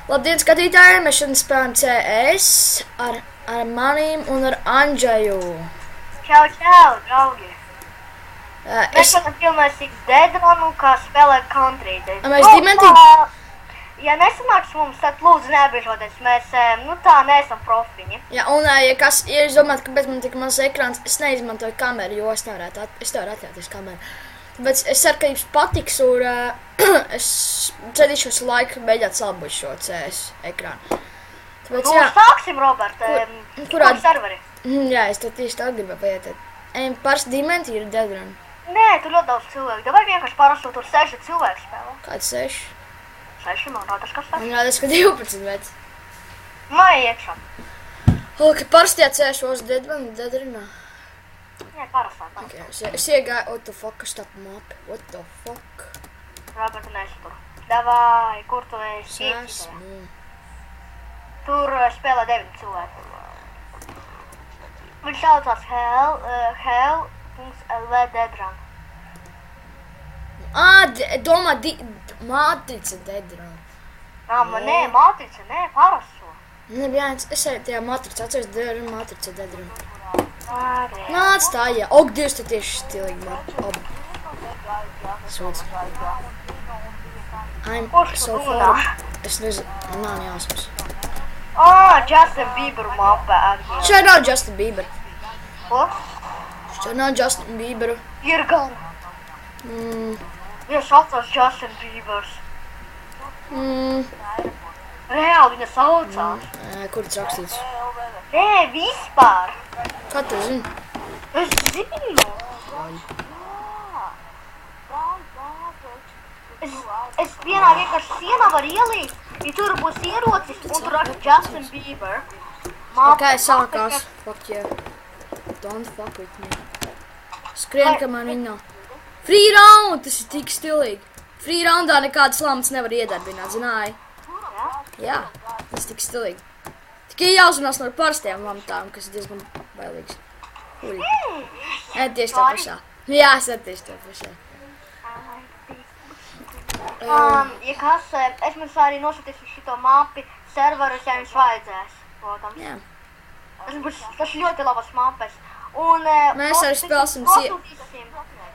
Labdien, skatītāji! Mēs šodien spēlējam CS ar manīm un ar Andžeju. Čau, draugi! Mēs šodien filmēsim Deadrunu, kā spēlē Country. Mēs Dimentīgi... Ja nesanāks mums, tad lūdzu neapbiežoties. Mēs, tā neesam profiņi. Jā, un ja jūs domājat, kāpēc man tik mazs ekrāns, es neizmantoju kameru, jo es nevaru atļauties kameru. Bet es ceru, ka jums patiks, un es centīšos laiku mēģināt salabot šo CS ekrānu. Tāpēc, jā. Sāksim, Robert, kurā serveri? Jā, es tad tieši tā gribēju paiet. Parasti Dimenti ir Deadrun. Nē, tur ļoti daudz cilvēku. Vai vienkārši parasti tur 6 cilvēku spēlē? Kāds 6? 6, man rādās, kas tas? Man rādās, ka 12, bet... Nē, iekšā. Ka parastajā CS Deadrunā. Nē, parastā. Okay, es iegāju, what the fuck, kas tā mapi? What the fuck? Robert, neesi tur. Davai, kur tu esi? Esmu. Tur spēlē 9 cilvēku. Viņš saucās Hell.lv Deadrun. Domā, Matrica Deadrun. Nē, Matrica, nē, parasto. Nē, jā, es eju tajā Matrica, atceros Deadrun, Matrica Deadrun. Nāc tā, jā. Ok, Dievs, tad tieši stilīgi mapi. Sūdz. I'm so far. Es nezinu, man jāskas. Justin Bieber mapa arī. Šeit nav Justin Bieber. Ko? Šeit nav Justin Bieber. Ir gan. Viņa saucās Justin Biebers. Reāli viņa saucās. Kur tas rakstīts? Nē, vispār. Kā tu zini? Es zinu. Es vienā vienkārši sienā varu ielīt, ja tur būs ierocis un tur raksta Justin Bieber. Ok, sākās. Fuck yeah. Don't fuck with me. Skrien, ka man viņa nav. Free round! Tas ir tik stilīgi. Free roundā nekādas lampas nevar iedarbināt, zināji? Jā, tas ir tik stilīgi. Tikai jāuzmanās no parastajām lampām, kas ir diezgan bailīgs. Tieši tā pašā. Jā, es tieši tā pašā. Ja kas, es mums arī nosūtīšu šito mapi serverus, ja jums vajadzēs, protams. Jā. Tas ir ļoti labas mapes. Un mēs arī spēlēsim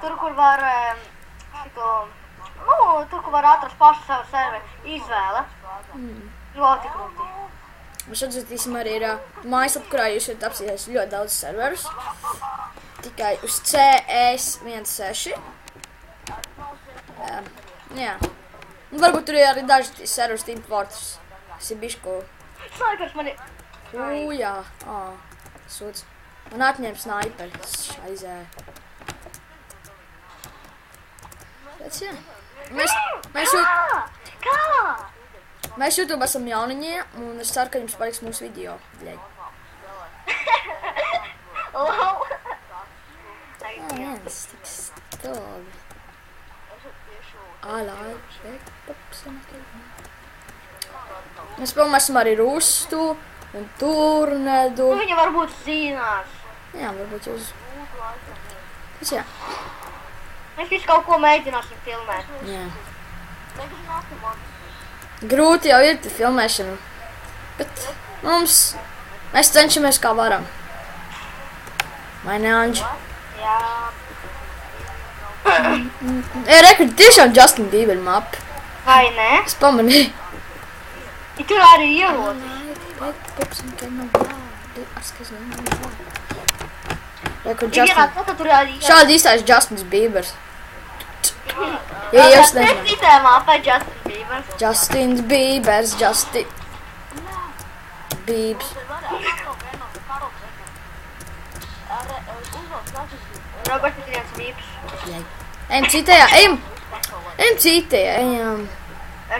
tur, kur var tur, kur var atrast pašu savu serveri izvēle. Ļoti krūtī. Mēs atzītīsim arī ir mājaslapa, kurā jūs varat apsīties ļoti daudz serverus. Tikai uz CS16. Jā. Un varbūt tur ir arī daži serveri Team Fortress. Tas ir bišķi. Snaipers man ir... Jā. Sūdz. Man atņēma snaiperi. Šaizē. Redz, jā. Mēs YouTube esam jauniņie, un es ceru, ka jums paliks mūsu video. Tas tik stāvi. Mēs filmēsim arī Rustu un Turnedu. Viņa varbūt zinās. Jā, varbūt jūs... Tas jā. Mēs visu kaut ko mēģināsim filmēt. Jā. Grūti jau ir filmēšana. Bet mēs cenšamies kā varam. Vai ne, Anģi? Jā. Rekur, tiešām Justin Bieber mapi. Vai ne? Es pamanīju. Ja tur arī ierocis. Šādi izstājas Justins Biebers. Ja jūs nezināt. Citā mapā Justin Biebers. Justins Biebers, Biebs. Roberts ir viens Biebs. Ejam citējā, ejam.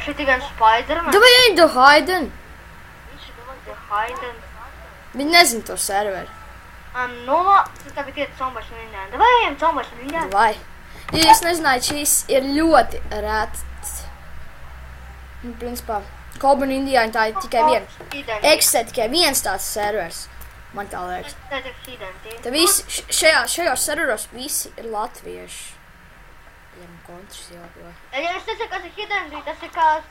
Šeit ir viens Spiderman. Davai ejam do Hayden. Hayden. Viņi nezin to serveri. Tagad iet Zombars un Indiāna. Davai ejam Zombars un Indiāna. Davai. Ja jūs nezināt, šīs ir ļoti rētas. Principā, Kobu un Indiāna tā ir tikai viena. Eksistē tikai viens tāds servers. Man tā liekas. Tad visi, šajos serveros visi ir latvieši. kontrs jāpilē. Ja es teicu, kas ir hidden, tas ir kāds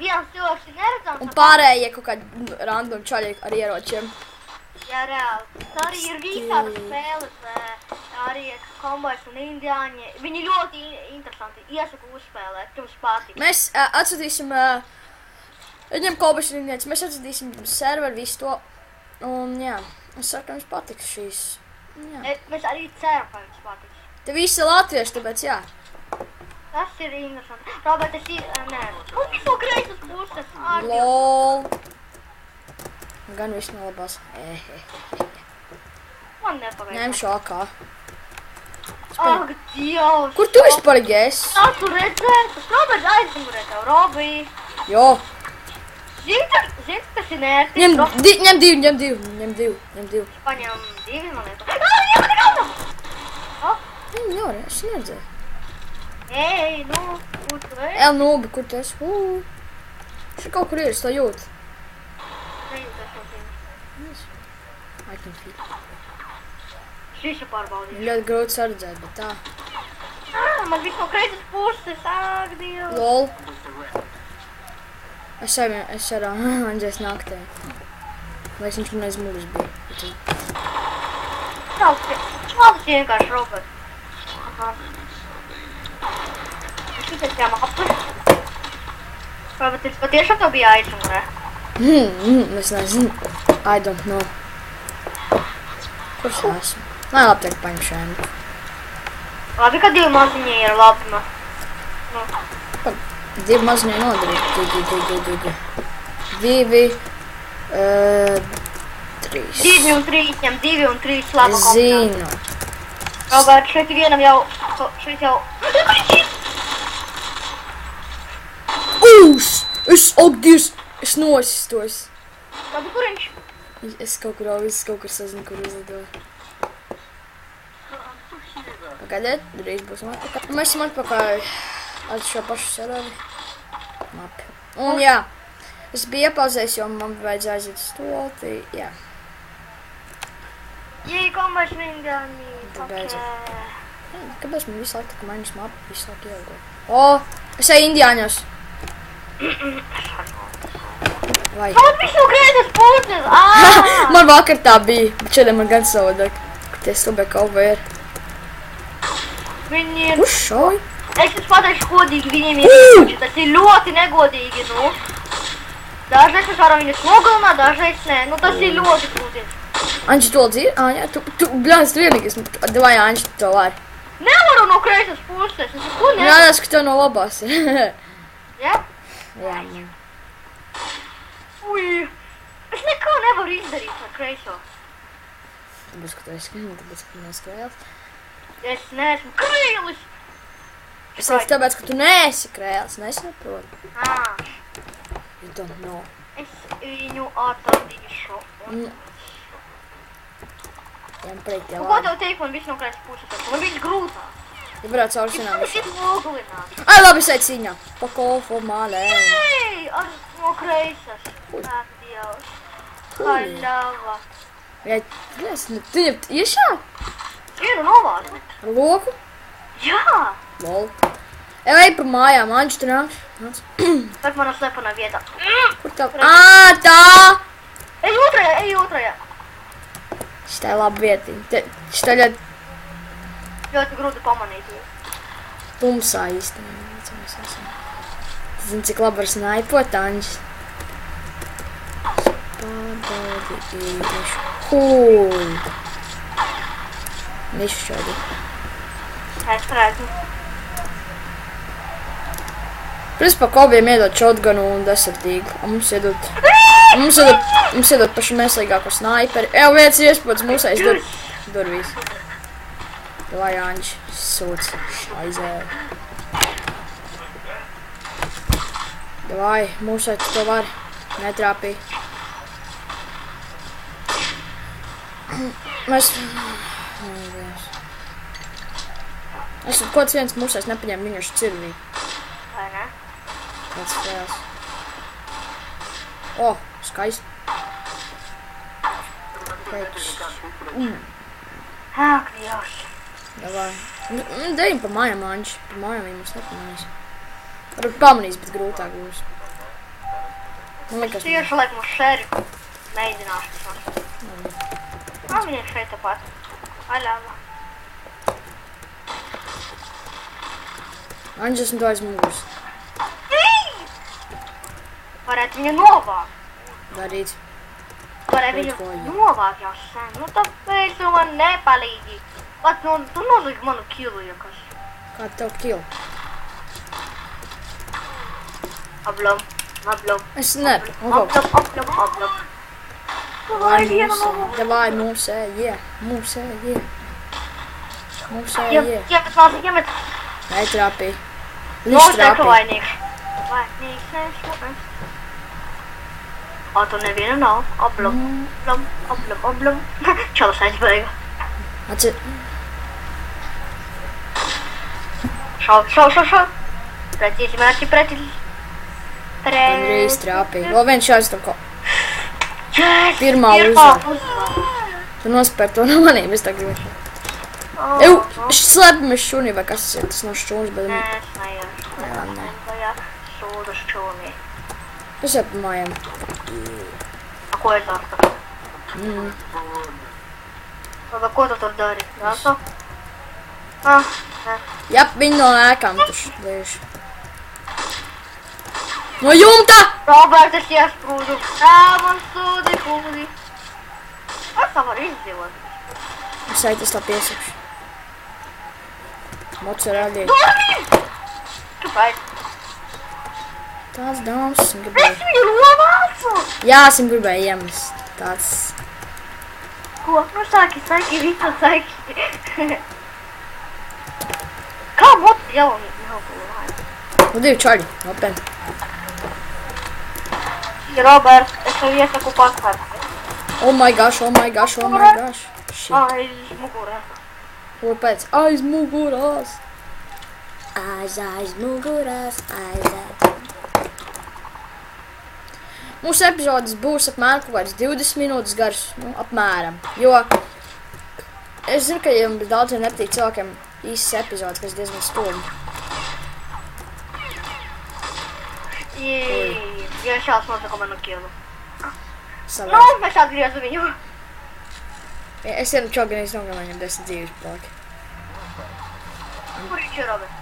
viens cilvēks ir neredzams. Un pārējie kaut kādi random čaļi ar ieročiem. Jā, reāli. Tā arī ir visādas spēles, arī Cowboys un indiāņi. Viņi ļoti interesanti. Iesaku uzspēlēt, jums patīk. Mēs atsūtīsim, viņam Cowboys un indiāņus, mēs atsūtīsim serveru visu to. Un jā, es saku, ka jums patiks šīs. Jā. Mēs arī ceram, ka jums patiks. Te visi latvieši, tāpēc jā. Tas ir interesanti. Robert, nē. Un viss no kreisas puses. LOL. Gan viss nolabās. Man nepagaidās. Ņemšu AK. Ak, Dievs. Kur tu vispār esi? Tā tu redzēsi. Robert, aizmugurē tev, Robi. Jo. Zini, kas ir nērti? Ņem divu. Paņem divi, man liekas. Jā, es neredzēju. Ei, nu, kur tu esi? Nubi, kur tu esi? Šī kaut kur ir, es to jūtu. I can feel. Šis ir pārbaudījis. Ļoti grūti saredzēt, bet tā. Man viss no kreisas puses, ak, Dievs. LOL. Es ar Andrzejs naktē. Lai viņš man aiz mugas bija. Šāds vienkārši, Robert. Aha. Šitais jāmāpa. Robert, tas patiešām tev bija aizmugurē. Es nezinu. I don't know. Kur es esmu? Lai labi tiek paņem šēmu. Labi, ka divi maziņie ir labi. Divi maziņie nodarīt. Divi, 3. 2 un 3, ņem 2 un 3 laba Es kombinācija. zinu. Robert, šeit vienam jau, šeit jau... Ak, Dievs! Es nosistos. Labi, kur viņš? Es kaut kur sazinu, kur uzlidoju. Pagaidiet, drīz būsim atpakaļ. Mēs esam atpakaļ ar šo pašu serveri. Mapi. Un jā, es biju iepauzējis, jo man vajadzēja aiziet uz stolti, jā. Jei, Cowboys un indiāņi. Tāpēc. Kāpēc man visu laiku tā, ka mainas mapi visu laiku ieaugoju? Es eju indiāņos. Vai? Man viss no kreisas puses, Man vakar tā bija, bet šodien man gan savādāk. Kur tie stubē cowboyi ir? Viņi ir... Kurš šauj? Es jums pateikšu godīgi, viņiem ir ieroči. Tas ir ļoti negodīgi, nu. Dažreiz mēs varam viņus nogalināt, dažreiz nē. Nu, tas ir ļoti grūti. Anģi, tu vēl dzīvi? Jā, tu bļāns, tu vienīgais. Vai, Anģi, tu to vari? Nevaru no kreisas puses, es neko nevaru. Jā, ka tev no labās ir. Ja? Jā, man. Ui, es neko nevaru izdarīt ar kreiso. Tāpēc, ka tu esi skrieni, tāpēc, ka tu neesi krēls. Es neesmu krēlis. Es teicu tāpēc, ka tu neesi krēls, nesaprotu. You don't know. Es viņu atradīšu. Jā, priek tie Nu, ko labi. tev teikt, man viss no kreisas puses. Man viņš grūtāk. Ja varētu caur sinām Es visu. ir nogalināt. Ai, labi, es eju cīņā. Pa kofu, mālē. Ei, ar no kreisas. Ak, Dievs. Haļava. Jā, tu jau iešā? Vienu novāzi. Ar loku? Jā. Lol. Ej pa mājām, Anģi, tu nāc. Bet mana slepenā vietā. Kur tā? Tā! Ej otrajā. Šitā ir laba vietiņa. Šitā ļoti Ļoti grūti pamanīt. tumsā īstenībā. Tu zini, cik labi var snaipot, Anģis. Pārbaudi īpašu. Hūj. Visu šādi. Es redzu. Principā kobiem iedod shotgunu un desartīgu. Mums iedod pašu neslīgāko snaiperi. Viens iespējas mūsais durvīs. Vai Anģi, sūds, aizē. Vai, mūsai tu to vari. Netrāpī. Mēs... Es kāds viens mūsais nepaņem viņuši cirvī. Vai ne? Kāds frēls. Skaisti. Ak, Dievs. Davai. Dejam pa mājām, Anģi. Pa mājām viņi mums nepamanīs. Varbūt pamanīs, bet grūtāk būs. Man liekas, Tieši laikam uz šerifu. Mēģināšu tas. Viņi ir šeit tāpat. Aļā. Anģi, esmu to aiz muguras. Varētu viņu novākt. Darīt. Varētu viņu novākt jau sen. Nu tāpēc tu man nepalīdzi. Pat tu nolīgi manu kilu, ja kas. Kā tev kilu? Ablam. Es neru. Ablam. Davai, mūsējie. Iemet. Netrāpīja. Viņš Noteikti trāpīja. vainīgs. Vainīgs. O, tu nevienu nav. Ablam. Čalis aizbēga. Atcer. Šau. Pretī. Gandrīz trāpīja. Vēl viens šāds to ko. Yes! Pirmā uzvara. Tu nospēr to no manīm, es tā gribu. Ew, slēpamies šūnī, vai kas tas ir? Tas nav šūns, bet... Nē, es neiešu. Jā, nē. Sūdu šūnī. Tas jau pa mājām. Ko es daru? Labi, ko tu tur dari? Jāsa? Nē. Jap, viņi no ēkām tur lieši. No jumta! Robert, es iesprūdu. Man sūdi kūdi. Es tā varu izdzīvot. Es aitas tā piesakšu. Mozzarella. Dormim! Kāpēc? Tāds dāmas, es gribēju. Es viņu novācu! Jā, es gribēju iemest. Tāds... Ko? Nu sāki, Vita, sāki. Kā moti jau nav gulāju? Nu, divi čaļi, nopietni. Robert, es tev iesaku pastāv. Oh my gosh. Shit. Aiz mugurē. Kāpēc? Aiz mugurās. Mūsu epizodes būs apmēram kaut kāds 20 minūtes garas, nu, apmēram. Jo es zinu, ka jums daudziem nepatīk cilvēkiem īsas epizodes, kas diezgan stulbi. Ja šāds nosaka manu kielu. Savā. Nu, mēs atgriezu viņu. Es vienu čoganīs nogalēju, viņam 10 dzīves palika. Kur viņš ir, Robert?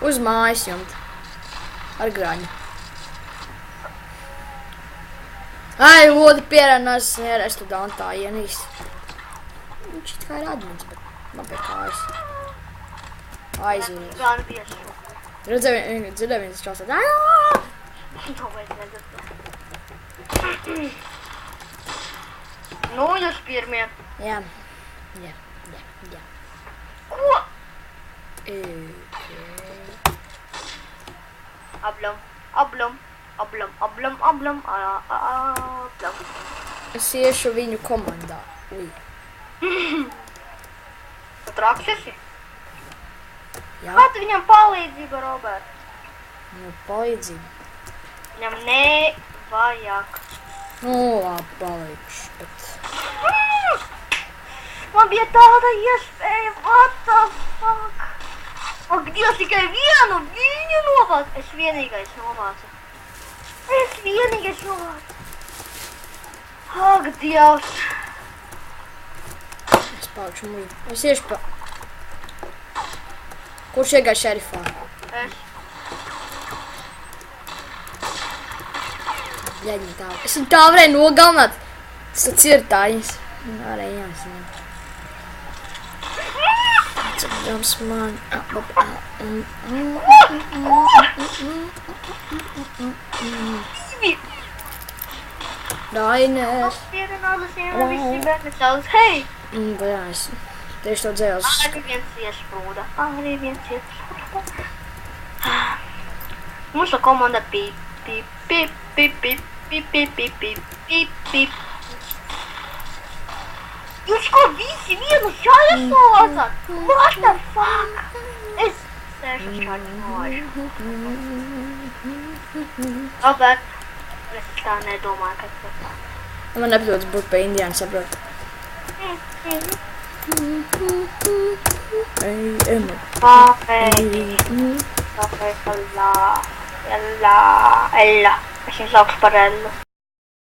Uz mājas jumta. Ar graņu. Ai, vodi pierēnās restaurantā ienīst. Viņš it kā ir admins, bet man pie kājas. Aizvīnīs. Gan bieži. Dzirdēju viens čās tād. Nu, vajag nedzird. Nu, jūs pirmie. Jā. Ko? Ablam. Es iešu viņu komandā. Ui. Tu traksiesi? Jā. Kā tu viņam palīdzība, Robert? Nu, palīdzību. Viņam nevajag. Nu, labi, palikšu, bet... Man bija tāda iespēja, what the fuck? Ak, Dievs, tikai vienu viņu novāc. Es vienīgais novācu. Ak, Dievs. Es palikšu mūžu. Es iešu pa... Kurš iegāja šerifā? Es. Bļaļņi tā. Es viņu tā varēju nogalināt. Tas tāds ir tājas. Arī jāsņem. Cipdams man. Rainēs. Visi bērni sauc, hei! Jā, es tieši to dzēles. Arī viens iesprūda. Mūsu komanda pīp. Jūs ko visi vienu šāļu novācāt? What the fuck? Es sēšu šāļu novāšu. Robert, es tā nedomāju, ka tas. Man nepadodas būt pa Indiānu, saprot. Ei, Emma. Ella. Es viņu sauc par Ellu.